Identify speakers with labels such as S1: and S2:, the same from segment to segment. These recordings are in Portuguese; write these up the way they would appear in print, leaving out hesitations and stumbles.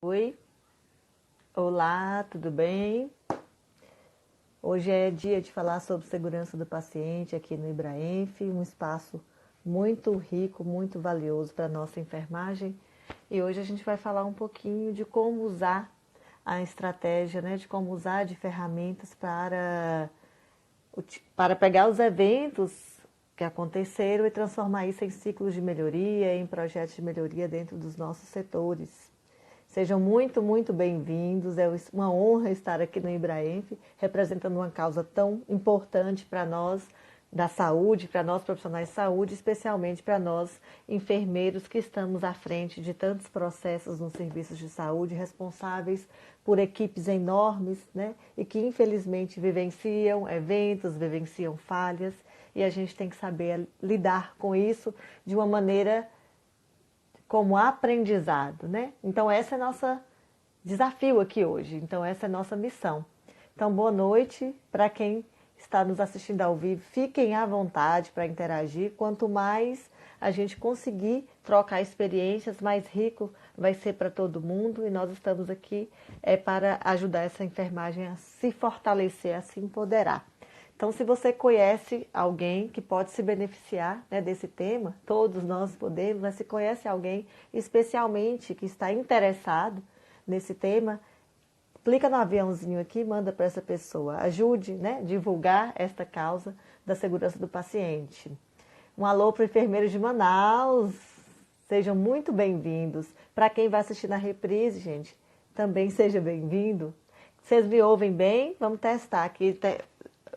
S1: Oi, olá, tudo bem? Hoje é dia de falar sobre segurança do paciente aqui no Ibraenf, um espaço muito rico, muito valioso para a nossa enfermagem. E hoje a gente vai falar um pouquinho de como usar a estratégia, né, de como usar de ferramentas para pegar os eventos que aconteceram e transformar isso em ciclos de melhoria, em projetos de melhoria dentro dos nossos setores. Sejam muito, muito bem-vindos. É uma honra estar aqui no Ibraenf, representando uma causa tão importante para nós da saúde, para nós profissionais de saúde, especialmente para nós enfermeiros que estamos à frente de tantos processos nos serviços de saúde, responsáveis por equipes enormes, né? E que infelizmente vivenciam eventos, vivenciam falhas, e a gente tem que saber lidar com isso de uma maneira como aprendizado, né? Então esse é nosso desafio aqui hoje, então essa é a nossa missão. Então boa noite para quem está nos assistindo ao vivo, fiquem à vontade para interagir, quanto mais a gente conseguir trocar experiências, mais rico vai ser para todo mundo e nós estamos aqui para ajudar essa enfermagem a se fortalecer, a se empoderar. Então, se você conhece alguém que pode se beneficiar, né, desse tema, todos nós podemos, mas se conhece alguém especialmente que está interessado nesse tema, clica no aviãozinho aqui e manda para essa pessoa. Ajude, né, divulgar esta causa da segurança do paciente. Um alô para o enfermeiro de Manaus. Sejam muito bem-vindos. Para quem vai assistir na reprise, gente, também seja bem-vindo. Vocês me ouvem bem? Vamos testar aqui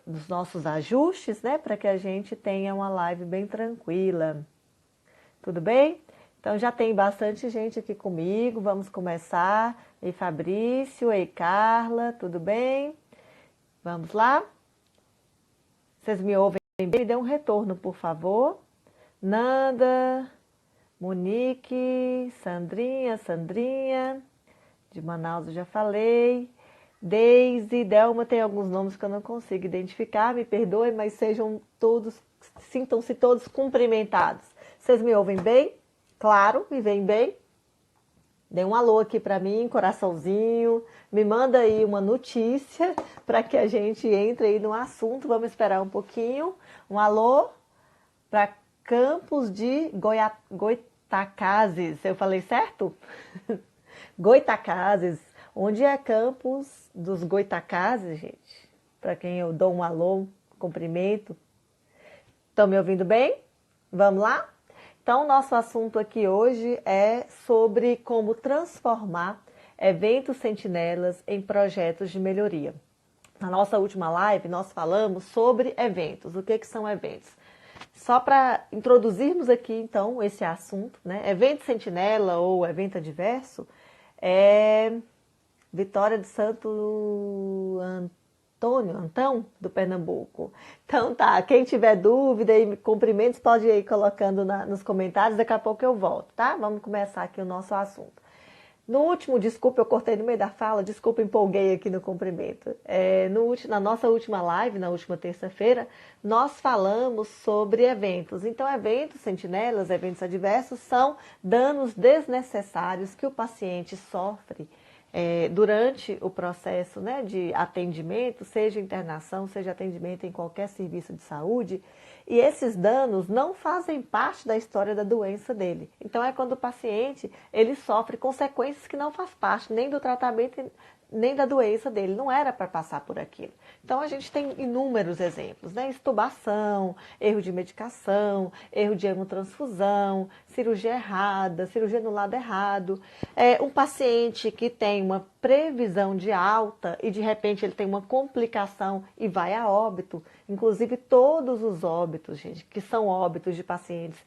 S1: dos nossos ajustes, né, para que a gente tenha uma live bem tranquila. Tudo bem? Então já tem bastante gente aqui comigo, vamos começar. Ei Fabrício, ei Carla, tudo bem? Vamos lá? Vocês me ouvem bem? Me dê um retorno, por favor. Nanda, Monique, Sandrinha, de Manaus eu já falei. Deise, Delma, tem alguns nomes que eu não consigo identificar, me perdoe, mas sejam todos, sintam-se todos cumprimentados. Vocês me ouvem bem? Claro, me veem bem? Dê um alô aqui para mim, coraçãozinho, me manda aí uma notícia para que a gente entre aí no assunto, vamos esperar um pouquinho. Um alô para Campos de Goitacazes, eu falei certo? Goitacazes, onde é Campos dos Goitacazes, gente? Para quem eu dou um alô, um cumprimento. Estão me ouvindo bem? Vamos lá? Então, nosso assunto aqui hoje é sobre como transformar eventos sentinelas em projetos de melhoria. Na nossa última live, nós falamos sobre eventos. O que são eventos? Só para introduzirmos aqui, então, esse assunto, né? Evento sentinela ou evento adverso é Vitória de Santo Antão, do Pernambuco. Então tá, quem tiver dúvida e cumprimentos pode ir colocando nos comentários, daqui a pouco eu volto, tá? Vamos começar aqui o nosso assunto. No último, desculpa, eu cortei no meio da fala, desculpa, empolguei aqui no cumprimento. Na nossa última live, na última terça-feira, nós falamos sobre eventos. Então, eventos sentinelas, eventos adversos, são danos desnecessários que o paciente sofre durante o processo, né, de atendimento, seja internação, seja atendimento em qualquer serviço de saúde, e esses danos não fazem parte da história da doença dele. Então é quando o paciente ele sofre consequências que não faz parte nem do tratamento nem da doença dele, não era para passar por aquilo. Então a gente tem inúmeros exemplos, né? Extubação, erro de medicação, erro de hemotransfusão, cirurgia errada, cirurgia no lado errado. Um paciente que tem uma previsão de alta e de repente ele tem uma complicação e vai a óbito. Inclusive todos os óbitos, gente, que são óbitos de pacientes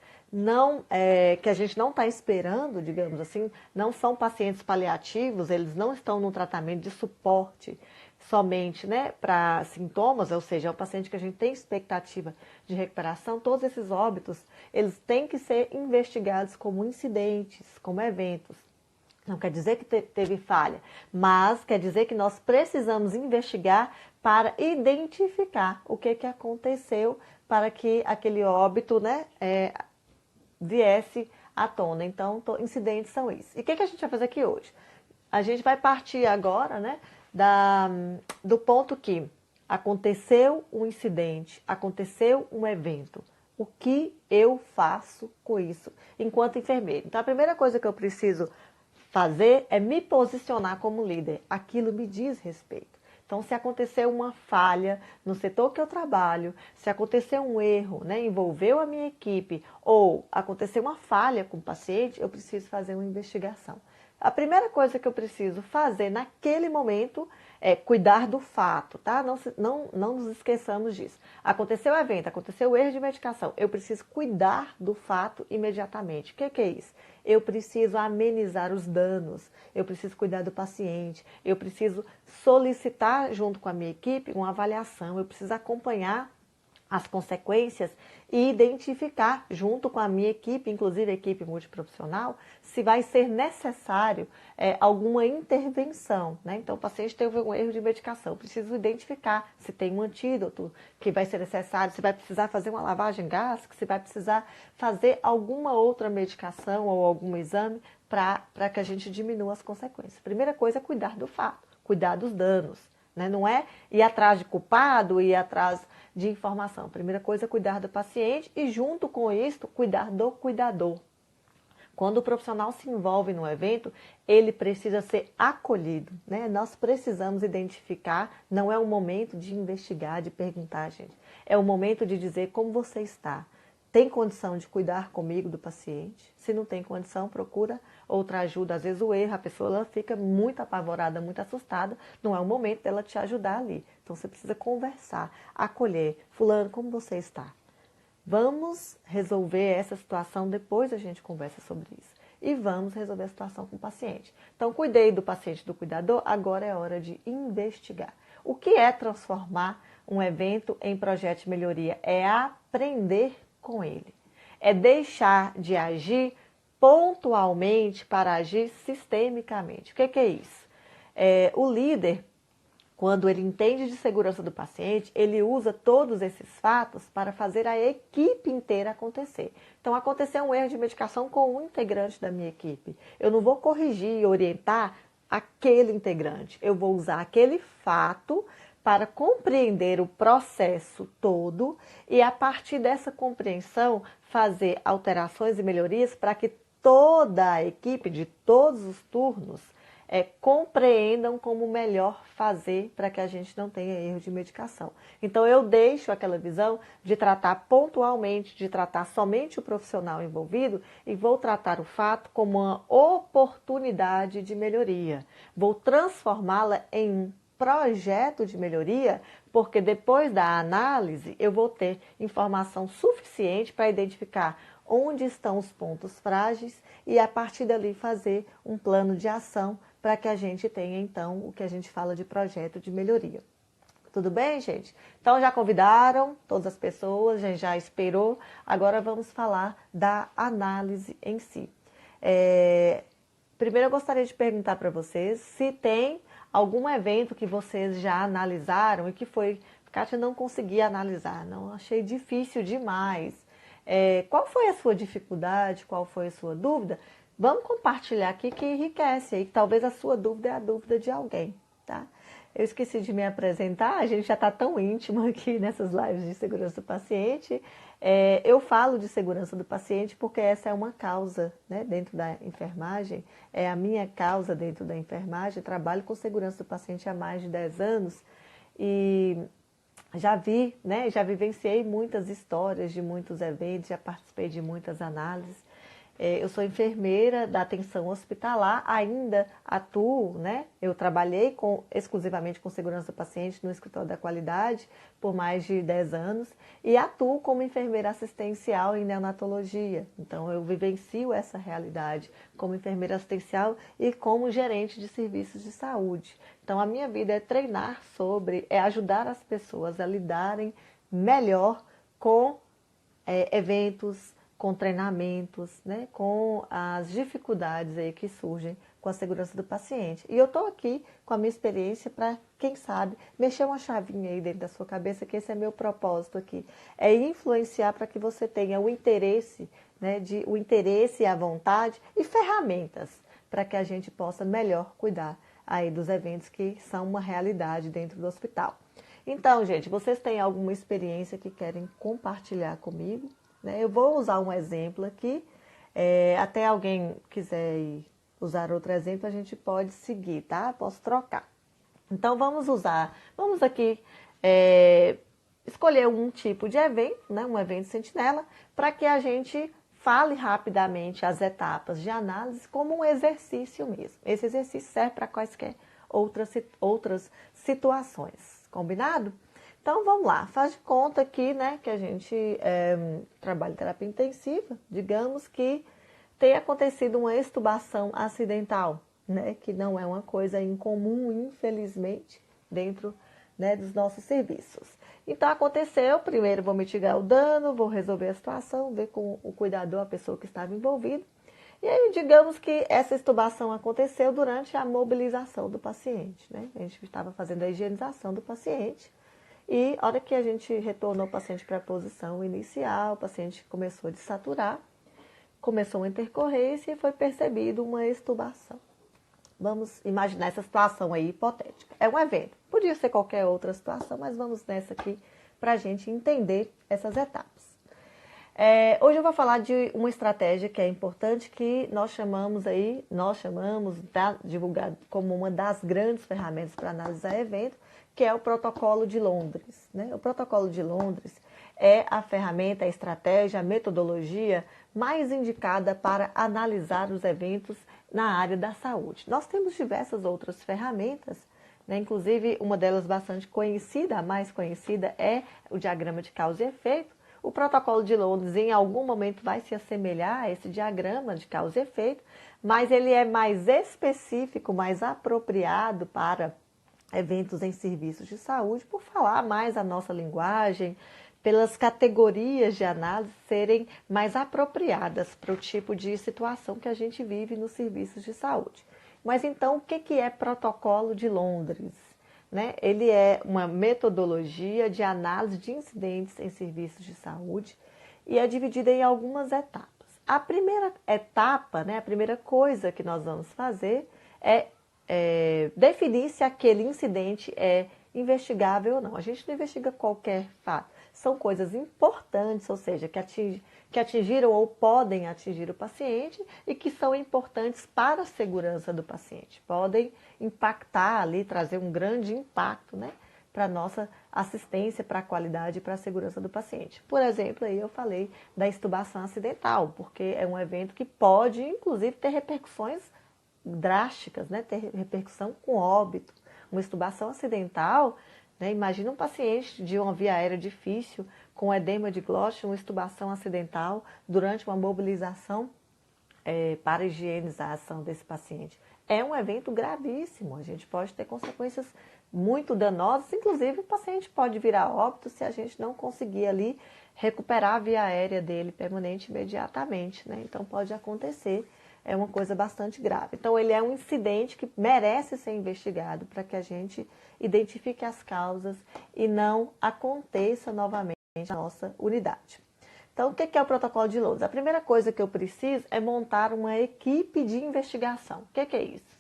S1: que a gente não está esperando, digamos assim, não são pacientes paliativos, eles não estão no tratamento de suporte somente, né, para sintomas, ou seja, é um paciente que a gente tem expectativa de recuperação. Todos esses óbitos, eles têm que ser investigados como incidentes, como eventos. Não quer dizer que teve falha, mas quer dizer que nós precisamos investigar para identificar o que aconteceu para que aquele óbito, né, viesse à tona. Então, incidentes são esses. E o que a gente vai fazer aqui hoje? a gente vai partir agora, né, do ponto que aconteceu um incidente, aconteceu um evento. O que eu faço com isso enquanto enfermeira? Então, a primeira coisa que eu preciso fazer é me posicionar como líder. Aquilo me diz respeito. Então, se acontecer uma falha no setor que eu trabalho, se acontecer um erro, né, envolveu a minha equipe, ou acontecer uma falha com o paciente, eu preciso fazer uma investigação. A primeira coisa que eu preciso fazer naquele momento é cuidar do fato, tá? Não nos esqueçamos disso. Aconteceu o evento, aconteceu o erro de medicação. Eu preciso cuidar do fato imediatamente. O que é isso? Eu preciso amenizar os danos, eu preciso cuidar do paciente, eu preciso solicitar junto com a minha equipe uma avaliação, eu preciso acompanhar as consequências e identificar junto com a minha equipe, inclusive a equipe multiprofissional, se vai ser necessário alguma intervenção, né? Então, o paciente teve um erro de medicação, eu preciso identificar se tem um antídoto que vai ser necessário, se vai precisar fazer uma lavagem gástrica, se vai precisar fazer alguma outra medicação ou algum exame para que a gente diminua as consequências. Primeira coisa é cuidar do fato, cuidar dos danos, né? Não é ir atrás de culpado, ir atrás de informação. Primeira coisa é cuidar do paciente e, junto com isso, cuidar do cuidador. Quando o profissional se envolve no evento, ele precisa ser acolhido, né? Nós precisamos identificar, não é o momento de investigar, de perguntar, gente. É o momento de dizer como você está. Tem condição de cuidar comigo do paciente? Se não tem condição, procura outra ajuda. Às vezes o erro, a pessoa ela fica muito apavorada, muito assustada. Não é o momento dela te ajudar ali. Então você precisa conversar, acolher. Fulano, como você está? Vamos resolver essa situação, depois a gente conversa sobre isso. E vamos resolver a situação com o paciente. Então, cuidei do paciente, do cuidador, agora é hora de investigar. O que é transformar um evento em projeto de melhoria? É aprender com ele. É deixar de agir pontualmente para agir sistemicamente. O que é isso? O líder, quando ele entende de segurança do paciente, ele usa todos esses fatos para fazer a equipe inteira acontecer. Então, aconteceu um erro de medicação com um integrante da minha equipe. Eu não vou corrigir e orientar aquele integrante. Eu vou usar aquele fato para compreender o processo todo e, a partir dessa compreensão, fazer alterações e melhorias para que toda a equipe, de todos os turnos, compreendam como melhor fazer para que a gente não tenha erro de medicação. Então, eu deixo aquela visão de tratar pontualmente, de tratar somente o profissional envolvido e vou tratar o fato como uma oportunidade de melhoria. Vou transformá-la em um projeto de melhoria, porque depois da análise eu vou ter informação suficiente para identificar onde estão os pontos frágeis e, a partir dali, fazer um plano de ação para que a gente tenha, então, o que a gente fala de projeto de melhoria. Tudo bem, gente? Então, já convidaram todas as pessoas, a gente já esperou. Agora vamos falar da análise em si. Primeiro, eu gostaria de perguntar para vocês se tem algum evento que vocês já analisaram e que foi, Kátia, não consegui analisar, não, achei difícil demais. Qual foi a sua dificuldade, qual foi a sua dúvida? Vamos compartilhar aqui que enriquece aí, que talvez a sua dúvida é a dúvida de alguém, tá? Eu esqueci de me apresentar, a gente já está tão íntimo aqui nessas lives de segurança do paciente. Eu falo de segurança do paciente porque essa é uma causa, né, dentro da enfermagem, é a minha causa dentro da enfermagem. Trabalho com segurança do paciente há mais de 10 anos e já vi, né, já vivenciei muitas histórias de muitos eventos, já participei de muitas análises. Eu sou enfermeira da atenção hospitalar, ainda atuo, né? Eu trabalhei exclusivamente com segurança do paciente no escritório da qualidade por mais de 10 anos e atuo como enfermeira assistencial em neonatologia. Então, eu vivencio essa realidade como enfermeira assistencial e como gerente de serviços de saúde. Então, a minha vida é treinar ajudar as pessoas a lidarem melhor com eventos, com treinamentos, né, com as dificuldades aí que surgem com a segurança do paciente. E eu estou aqui com a minha experiência para, quem sabe, mexer uma chavinha aí dentro da sua cabeça, que esse é meu propósito aqui. É influenciar para que você tenha o interesse, né, o interesse e a vontade e ferramentas. para que a gente possa melhor cuidar aí dos eventos que são uma realidade dentro do hospital. Então, gente, vocês têm alguma experiência que querem compartilhar comigo, né? Eu vou usar um exemplo aqui, até alguém quiser usar outro exemplo, a gente pode seguir, tá? Posso trocar. Então, vamos aqui escolher um tipo de evento, né? Um evento sentinela, para que a gente fale rapidamente as etapas de análise como um exercício mesmo. Esse exercício serve para quaisquer outras situações, combinado? Então vamos lá, faz de conta aqui, né, que a gente trabalha em terapia intensiva, digamos que tenha acontecido uma extubação acidental, né, que não é uma coisa incomum, infelizmente, dentro, né, dos nossos serviços. Então aconteceu, primeiro vou mitigar o dano, vou resolver a situação, ver com o cuidador, a pessoa que estava envolvida. E aí, digamos que essa extubação aconteceu durante a mobilização do paciente, né? A gente estava fazendo a higienização do paciente e a hora que a gente retornou o paciente para a posição inicial, o paciente começou a desaturar, começou uma intercorrência e foi percebido uma extubação. Vamos imaginar essa situação aí hipotética. É um evento, podia ser qualquer outra situação, mas vamos nessa aqui para a gente entender essas etapas. Hoje eu vou falar de uma estratégia que é importante, que nós chamamos divulgado como uma das grandes ferramentas para analisar evento, que é o Protocolo de Londres, né? O Protocolo de Londres é a ferramenta, a estratégia, a metodologia mais indicada para analisar os eventos na área da saúde. Nós temos diversas outras ferramentas, né? Inclusive uma delas bastante conhecida, a mais conhecida é o diagrama de causa e efeito. O Protocolo de Londres, em algum momento, vai se assemelhar a esse diagrama de causa e efeito, mas ele é mais específico, mais apropriado para eventos em serviços de saúde, por falar mais a nossa linguagem, pelas categorias de análise serem mais apropriadas para o tipo de situação que a gente vive nos serviços de saúde. Mas então, o que é Protocolo de Londres? Né? Ele é uma metodologia de análise de incidentes em serviços de saúde e é dividida em algumas etapas. A primeira etapa, né, a primeira coisa que nós vamos fazer é definir se aquele incidente é investigável ou não. A gente não investiga qualquer fato. São coisas importantes, ou seja, que atingiram ou podem atingir o paciente e que são importantes para a segurança do paciente. Podem impactar ali, trazer um grande impacto, né, para a nossa assistência, para a qualidade e para a segurança do paciente. Por exemplo, aí eu falei da extubação acidental, porque é um evento que pode, inclusive, ter repercussões drásticas, né, ter repercussão com óbito. Uma extubação acidental, né, imagina um paciente de uma via aérea difícil, com edema de glote, uma extubação acidental durante uma mobilização para higienização desse paciente. É um evento gravíssimo, a gente pode ter consequências muito danosas, inclusive o paciente pode virar óbito se a gente não conseguir ali recuperar a via aérea dele permanente imediatamente, né? Então pode acontecer, é uma coisa bastante grave. Então ele é um incidente que merece ser investigado para que a gente identifique as causas e não aconteça novamente na nossa unidade. Então, o que é o Protocolo de Londres? A primeira coisa que eu preciso é montar uma equipe de investigação. O que é isso?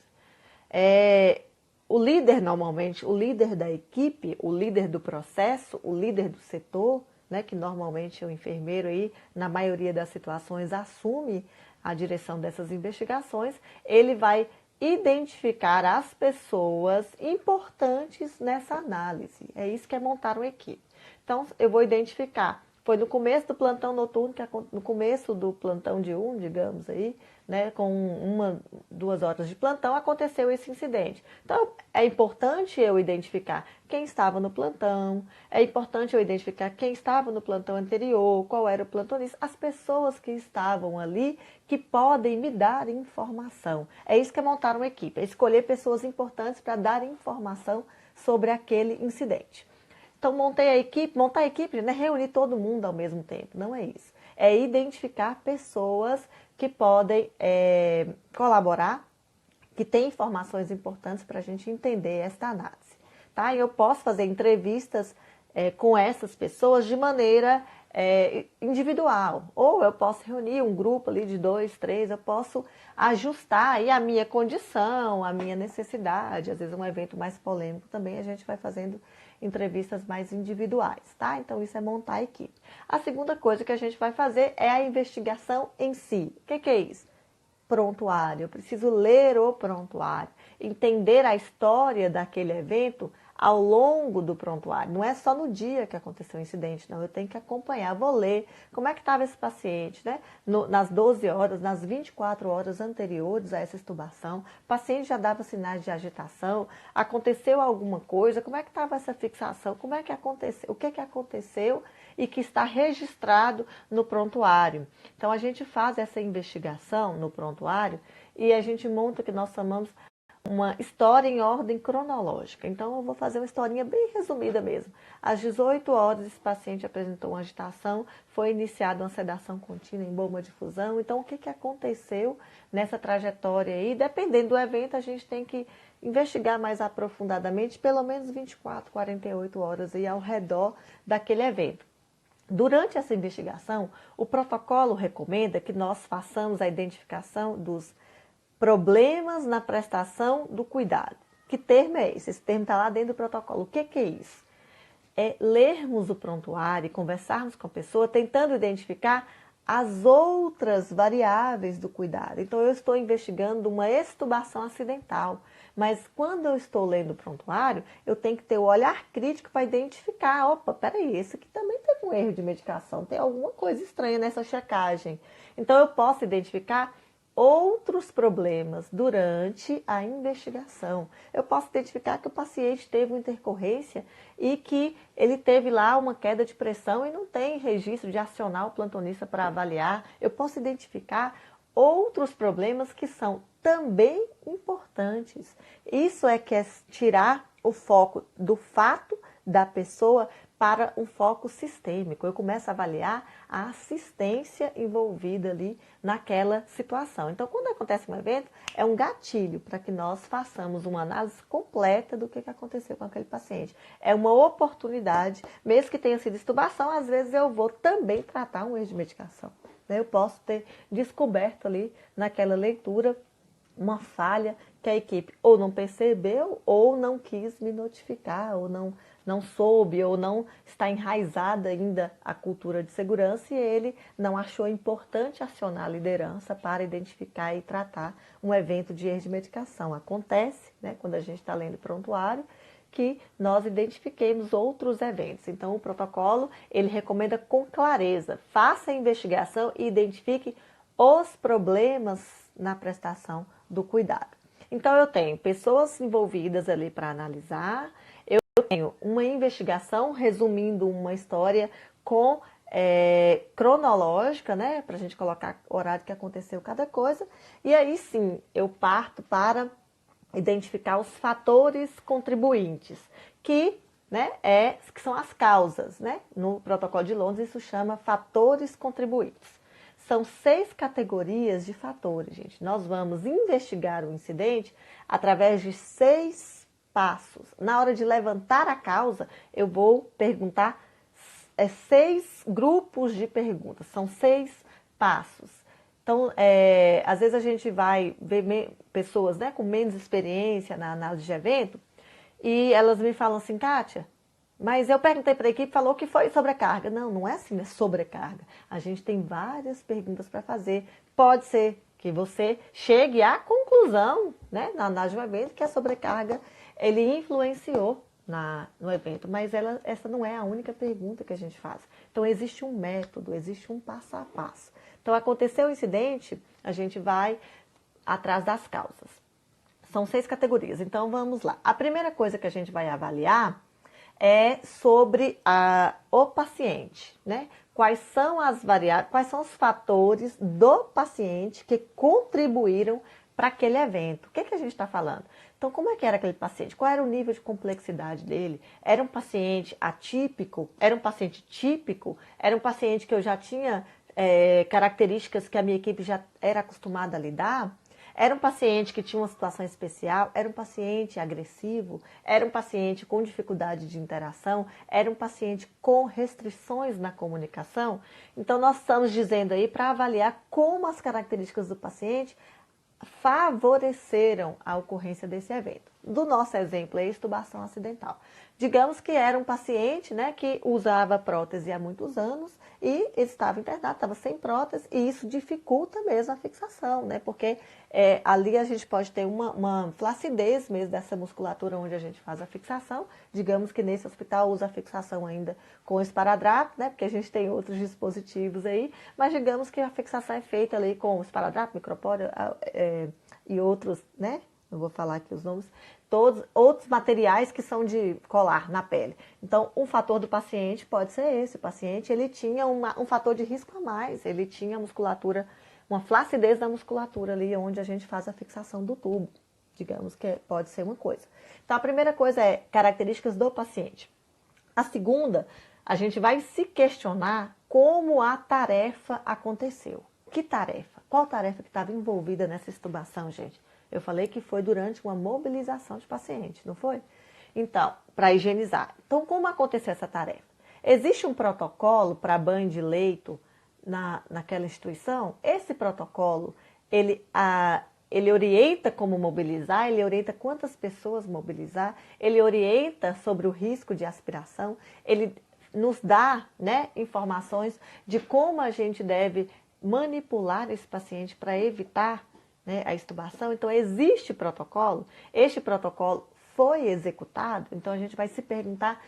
S1: O líder, normalmente, o líder da equipe, o líder do processo, o líder do setor, né, que normalmente é o enfermeiro aí, na maioria das situações, assume a direção dessas investigações, ele vai identificar as pessoas importantes nessa análise. É isso que é montar uma equipe. Então, eu vou identificar. Foi no começo do plantão noturno, no começo do plantão diurno, digamos aí, né, com 2 horas de plantão, aconteceu esse incidente. Então, é importante eu identificar quem estava no plantão, é importante eu identificar quem estava no plantão anterior, qual era o plantonista, as pessoas que estavam ali que podem me dar informação. É isso que é montar uma equipe, é escolher pessoas importantes para dar informação sobre aquele incidente. Então, montar a equipe não é reunir todo mundo ao mesmo tempo, não é isso. É identificar pessoas que podem colaborar, que têm informações importantes para a gente entender esta análise. Tá? E eu posso fazer entrevistas com essas pessoas de maneira individual, ou eu posso reunir um grupo ali de 2, 3, eu posso ajustar aí a minha condição, a minha necessidade. Às vezes um evento mais polêmico também a gente vai fazendo entrevistas mais individuais, tá? Então isso é montar a equipe. A segunda coisa que a gente vai fazer é a investigação em si. O que é isso? Prontuário. Eu preciso ler o prontuário, entender a história daquele evento ao longo do prontuário. Não é só no dia que aconteceu o incidente, não. Eu tenho que acompanhar, vou ler como é que estava esse paciente, né? Nas 12 horas, nas 24 horas anteriores a essa extubação, o paciente já dava sinais de agitação, aconteceu alguma coisa, como é que estava essa fixação, como é que aconteceu, o que aconteceu e que está registrado no prontuário. Então a gente faz essa investigação no prontuário e a gente monta o que nós chamamos uma história em ordem cronológica. Então, eu vou fazer uma historinha bem resumida mesmo. Às 18 horas, esse paciente apresentou uma agitação, foi iniciada uma sedação contínua em bomba de fusão. Então, o que aconteceu nessa trajetória aí? Dependendo do evento, a gente tem que investigar mais aprofundadamente, pelo menos 24, 48 horas aí ao redor daquele evento. Durante essa investigação, o protocolo recomenda que nós façamos a identificação dos problemas na prestação do cuidado. Que termo é esse? Esse termo está lá dentro do protocolo. O que é isso? É lermos o prontuário e conversarmos com a pessoa tentando identificar as outras variáveis do cuidado. Então, eu estou investigando uma extubação acidental, mas quando eu estou lendo o prontuário, eu tenho que ter o olhar crítico para identificar, opa, peraí, esse aqui também teve um erro de medicação, tem alguma coisa estranha nessa checagem. Então, eu posso identificar outros problemas durante a investigação. Eu posso identificar que o paciente teve uma intercorrência e que ele teve lá uma queda de pressão e não tem registro de acionar o plantonista para avaliar. Eu posso identificar outros problemas que são também importantes. Isso é que é tirar o foco do fato da pessoa para um foco sistêmico. Eu começo a avaliar a assistência envolvida ali naquela situação. Então, quando acontece um evento, é um gatilho para que nós façamos uma análise completa do que aconteceu com aquele paciente. É uma oportunidade, mesmo que tenha sido extubação, às vezes eu vou também tratar um erro de medicação. Eu posso ter descoberto ali naquela leitura uma falha que a equipe ou não percebeu ou não quis me notificar, ou não soube, ou não está enraizada ainda a cultura de segurança e ele não achou importante acionar a liderança para identificar e tratar um evento de erro de medicação. Acontece, né, quando a gente está lendo prontuário, que nós identifiquemos outros eventos. Então, o protocolo, ele recomenda com clareza, faça a investigação e identifique os problemas na prestação do cuidado. Então, eu tenho pessoas envolvidas ali para analisar, eu tenho uma investigação resumindo uma história com cronológica, né, para a gente colocar o horário que aconteceu cada coisa, e aí sim eu parto para identificar os fatores contribuintes, que são as causas, né? No protocolo de Londres isso chama fatores contribuintes. São 6 categorias de fatores, gente. Nós vamos investigar o incidente através de 6 passos. Na hora de levantar a causa, eu vou perguntar 6 grupos de perguntas, são 6 passos. Então, às vezes a gente vai ver pessoas, né, com menos experiência na análise de evento e elas me falam assim, Kátia, mas eu perguntei para a equipe, falou que foi sobrecarga. Não, não é assim, é sobrecarga. A gente tem várias perguntas para fazer. Pode ser que você chegue à conclusão, né, na análise de um evento, que a sobrecarga ele influenciou no evento, mas essa não é a única pergunta que a gente faz. Então, existe um método, existe um passo a passo. Então, aconteceu o incidente, a gente vai atrás das causas. São 6 categorias, então vamos lá. A primeira coisa que a gente vai avaliar é sobre o paciente, né? Quais são as variáveis, quais são os fatores do paciente que contribuíram para aquele evento. O que a gente está falando? Então, como é que era aquele paciente? Qual era o nível de complexidade dele? Era um paciente atípico? Era um paciente típico? Era um paciente que eu já tinha características que a minha equipe já era acostumada a lidar? Era um paciente que tinha uma situação especial, era um paciente agressivo, era um paciente com dificuldade de interação, era um paciente com restrições na comunicação. Então, nós estamos dizendo aí para avaliar como as características do paciente favoreceram a ocorrência desse evento. Do nosso exemplo, é a extubação acidental. Digamos que era um paciente, né, que usava prótese há muitos anos e estava internado, estava sem prótese, e isso dificulta mesmo a fixação, né, porque ali a gente pode ter uma flacidez mesmo dessa musculatura onde a gente faz a fixação. Digamos que nesse hospital usa a fixação ainda com esparadrapo, né, porque a gente tem outros dispositivos aí, mas digamos que a fixação é feita ali com esparadrapo, micropóreo e outros, né, não vou falar aqui os nomes, todos outros materiais que são de colar na pele. Então, o fator do paciente pode ser esse. O paciente, ele tinha um fator de risco a mais, ele tinha musculatura, uma flacidez da musculatura ali onde a gente faz a fixação do tubo. Digamos que pode ser uma coisa. Então, a primeira coisa é características do paciente. A segunda, a gente vai se questionar como a tarefa aconteceu. Que tarefa? Qual tarefa que estava envolvida nessa extubação, gente? Eu falei que foi durante uma mobilização de paciente, não foi? Então, para higienizar. Então, como aconteceu essa tarefa? Existe um protocolo para banho de leito naquela instituição? Esse protocolo, ele orienta como mobilizar, ele orienta quantas pessoas mobilizar, ele orienta sobre o risco de aspiração, ele nos dá, né, informações de como a gente deve manipular esse paciente para evitar, né, a extubação. Então, existe protocolo, este protocolo foi executado, então a gente vai se perguntar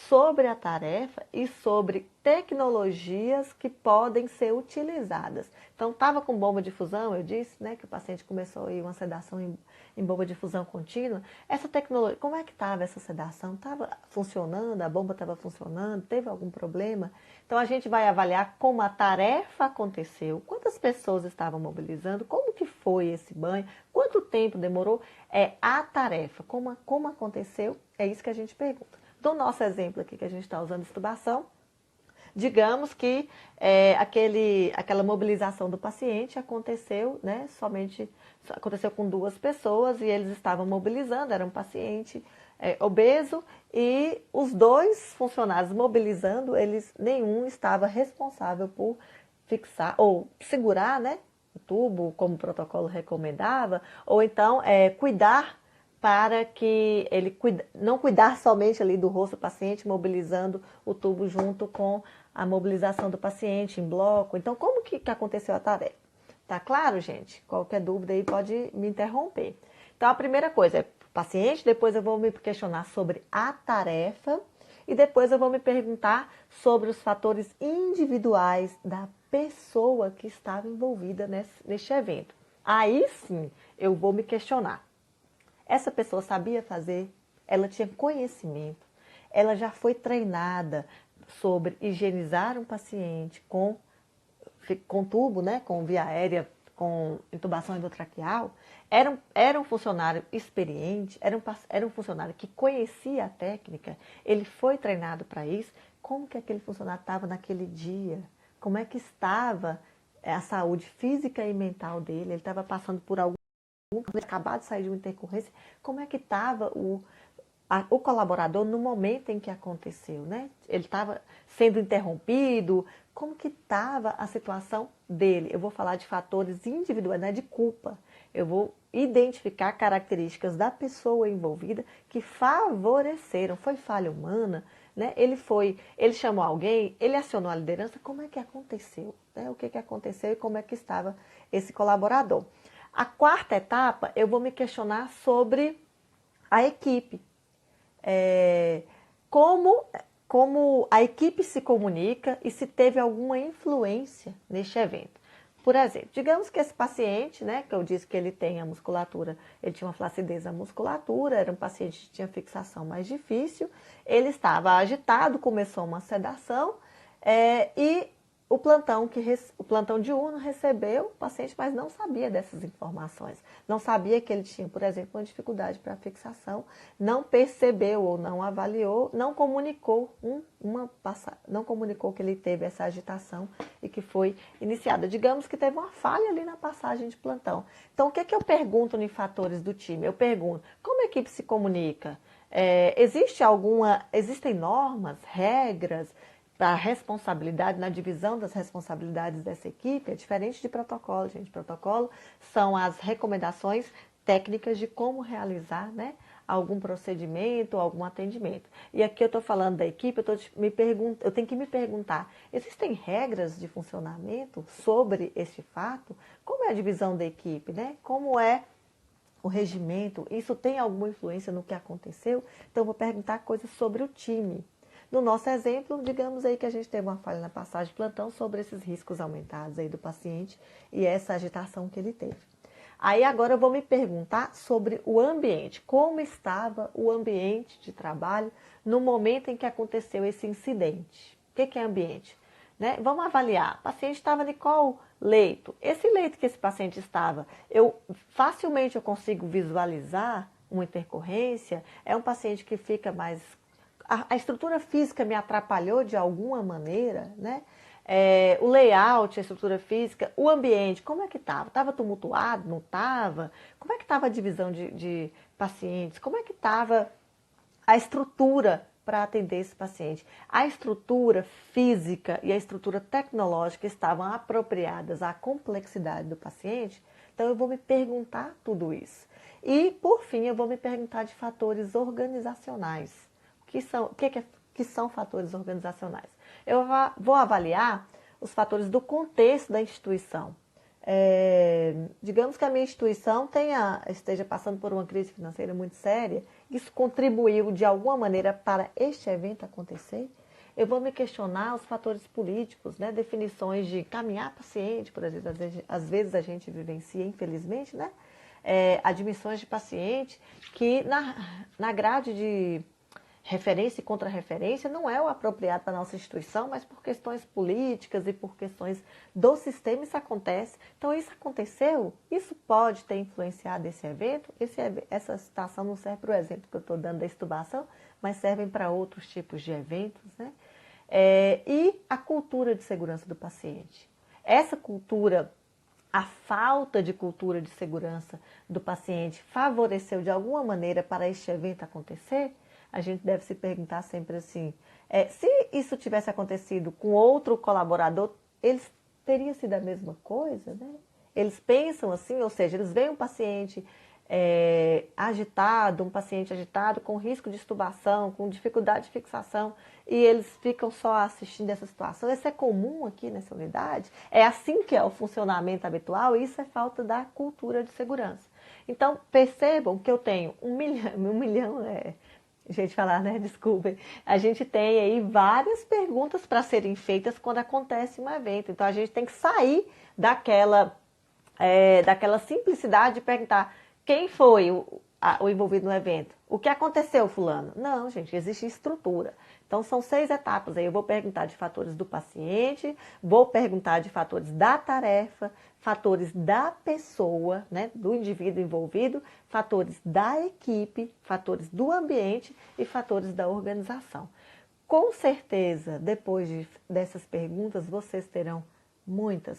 S1: sobre a tarefa e sobre tecnologias que podem ser utilizadas. Então, estava com bomba de fusão, eu disse, né, que o paciente começou aí uma sedação em bomba de fusão contínua. Essa tecnologia, como é que estava essa sedação? Estava funcionando? A bomba estava funcionando? Teve algum problema? Então, a gente vai avaliar como a tarefa aconteceu, quantas pessoas estavam mobilizando, como que foi esse banho, quanto tempo demorou. É a tarefa, como aconteceu, é isso que a gente pergunta. Do nosso exemplo aqui que a gente está usando extubação, digamos que aquela mobilização do paciente aconteceu, né, aconteceu com 2 pessoas e eles estavam mobilizando, era um paciente obeso e os 2 funcionários mobilizando, nenhum estava responsável por fixar ou segurar, né, o tubo, como o protocolo recomendava, ou então cuidar para que ele não cuidar somente ali do rosto do paciente, mobilizando o tubo junto com a mobilização do paciente em bloco. Então, como que aconteceu a tarefa? Tá claro, gente? Qualquer dúvida aí pode me interromper. Então, a primeira coisa é o paciente, depois eu vou me questionar sobre a tarefa e depois eu vou me perguntar sobre os fatores individuais da pessoa que estava envolvida neste evento. Aí sim, eu vou me questionar. Essa pessoa sabia fazer, ela tinha conhecimento, ela já foi treinada sobre higienizar um paciente com tubo, né, com via aérea, com intubação endotraqueal. Era um funcionário experiente, era um funcionário que conhecia a técnica, ele foi treinado para isso. Como que aquele funcionário estava naquele dia? Como é que estava a saúde física e mental dele? Ele estava passando por algum acabado de sair de uma intercorrência, como é que estava o colaborador no momento em que aconteceu, né? Ele estava sendo interrompido, como que estava a situação dele? Eu vou falar de fatores individuais, não é de culpa. Eu vou identificar características da pessoa envolvida que favoreceram, foi falha humana, né? Ele chamou alguém, ele acionou a liderança, como é que aconteceu? Né? O que aconteceu e como é que estava esse colaborador? A quarta etapa, eu vou me questionar sobre a equipe. Como a equipe se comunica e se teve alguma influência neste evento. Por exemplo, digamos que esse paciente, né, que eu disse que ele tem a musculatura, ele tinha uma flacidez na musculatura, era um paciente que tinha fixação mais difícil, ele estava agitado, começou uma sedação e o plantão diurno recebeu o paciente, mas não sabia dessas informações. Não sabia que ele tinha, por exemplo, uma dificuldade para fixação, não percebeu ou não avaliou, não comunicou não comunicou que ele teve essa agitação e que foi iniciada. Digamos que teve uma falha ali na passagem de plantão. Então, o que é que eu pergunto em fatores do time? Eu pergunto, como a equipe se comunica? Existem normas, regras, a responsabilidade, na divisão das responsabilidades dessa equipe, é diferente de protocolo, gente. Protocolo são as recomendações técnicas de como realizar, né, algum procedimento, algum atendimento. E aqui eu estou falando da equipe, eu tenho que me perguntar, existem regras de funcionamento sobre este fato? Como é a divisão da equipe, né? Como é o regimento? Isso tem alguma influência no que aconteceu? Então, eu vou perguntar coisas sobre o time. No nosso exemplo, digamos aí que a gente teve uma falha na passagem de plantão sobre esses riscos aumentados aí do paciente e essa agitação que ele teve. Aí agora eu vou me perguntar sobre o ambiente, como estava o ambiente de trabalho no momento em que aconteceu esse incidente. O que é ambiente? Né? Vamos avaliar, o paciente estava em qual leito? Esse leito que esse paciente estava, facilmente eu consigo visualizar uma intercorrência, é um paciente que fica mais... A estrutura física me atrapalhou de alguma maneira, né? O layout, a estrutura física, o ambiente, como é que estava? Estava tumultuado? Não estava? Como é que estava a divisão de pacientes? Como é que estava a estrutura para atender esse paciente? A estrutura física e a estrutura tecnológica estavam apropriadas à complexidade do paciente? Então, eu vou me perguntar tudo isso. E, por fim, eu vou me perguntar de fatores organizacionais. Que são fatores organizacionais? Eu vou avaliar os fatores do contexto da instituição. Digamos que a minha instituição esteja passando por uma crise financeira muito séria, isso contribuiu de alguma maneira para este evento acontecer. Eu vou me questionar os fatores políticos, né? Definições de caminhar paciente, por exemplo, às vezes a gente vivencia, infelizmente, né? Admissões de paciente que na grade de referência e contra-referência não é o apropriado para a nossa instituição, mas por questões políticas e por questões do sistema isso acontece. Então, isso aconteceu, isso pode ter influenciado esse evento. Essa citação não serve para o exemplo que eu estou dando da extubação, mas servem para outros tipos de eventos, né? E a cultura de segurança do paciente. Essa cultura, a falta de cultura de segurança do paciente favoreceu de alguma maneira para este evento acontecer? A gente deve se perguntar sempre assim, se isso tivesse acontecido com outro colaborador, eles teriam sido a mesma coisa, né? Eles pensam assim, ou seja, eles veem um paciente agitado, com risco de extubação, com dificuldade de fixação, e eles ficam só assistindo essa situação. Isso é comum aqui nessa unidade? É assim que é o funcionamento habitual, e isso é falta da cultura de segurança. Então, percebam que eu tenho 1 milhão, gente falar, né? Desculpem. A gente tem aí várias perguntas para serem feitas quando acontece um evento. Então, a gente tem que sair daquela simplicidade de perguntar quem foi o envolvido no evento. O que aconteceu, fulano? Não, gente, existe estrutura. Então, são 6 etapas aí. Eu vou perguntar de fatores do paciente, vou perguntar de fatores da tarefa, fatores da pessoa, né, do indivíduo envolvido, fatores da equipe, fatores do ambiente e fatores da organização. Com certeza, depois dessas perguntas, vocês terão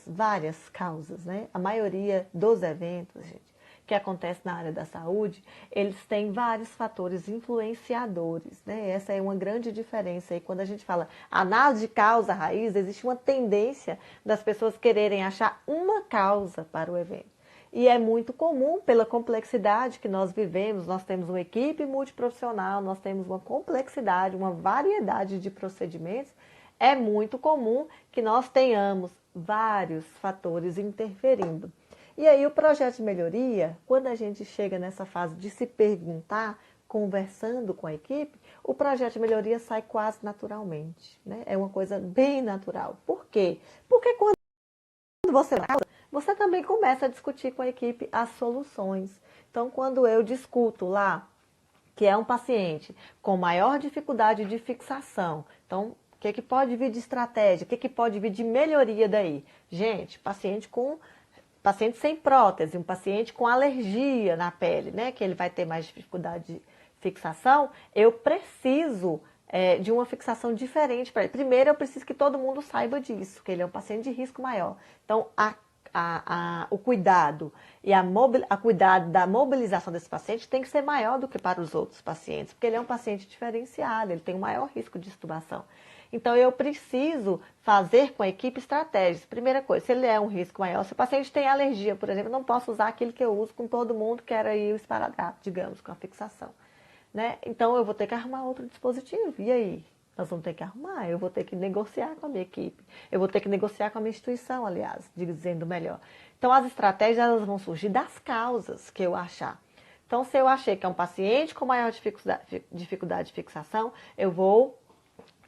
S1: várias causas, né? A maioria dos eventos, gente, que acontece na área da saúde, eles têm vários fatores influenciadores, né? Essa é uma grande diferença. E quando a gente fala análise de causa raiz, existe uma tendência das pessoas quererem achar uma causa para o evento. E é muito comum, pela complexidade que nós vivemos, nós temos uma equipe multiprofissional, nós temos uma complexidade, uma variedade de procedimentos, é muito comum que nós tenhamos vários fatores interferindo. E aí o projeto de melhoria, quando a gente chega nessa fase de se perguntar, conversando com a equipe, o projeto de melhoria sai quase naturalmente, né? É uma coisa bem natural. Por quê? Porque quando você também começa a discutir com a equipe as soluções. Então, quando eu discuto lá que é um paciente com maior dificuldade de fixação, então, que pode vir de estratégia, o que pode vir de melhoria daí? Gente, paciente sem prótese, um paciente com alergia na pele, né? Que ele vai ter mais dificuldade de fixação, eu preciso de uma fixação diferente para ele. Primeiro, eu preciso que todo mundo saiba disso, que ele é um paciente de risco maior. Então, o cuidado cuidado da mobilização desse paciente tem que ser maior do que para os outros pacientes, porque ele é um paciente diferenciado, ele tem um maior risco de extubação. Então, eu preciso fazer com a equipe estratégias. Primeira coisa, se ele é um risco maior, se o paciente tem alergia, por exemplo, eu não posso usar aquilo que eu uso com todo mundo, que era aí o esparadrapo, digamos, com a fixação. Né? Então, eu vou ter que arrumar outro dispositivo. E aí? Nós vamos ter que arrumar, eu vou ter que negociar com a minha equipe. Eu vou ter que negociar com a minha instituição, aliás, dizendo melhor. Então, as estratégias elas vão surgir das causas que eu achar. Então, se eu achei que é um paciente com maior dificuldade de fixação, eu vou,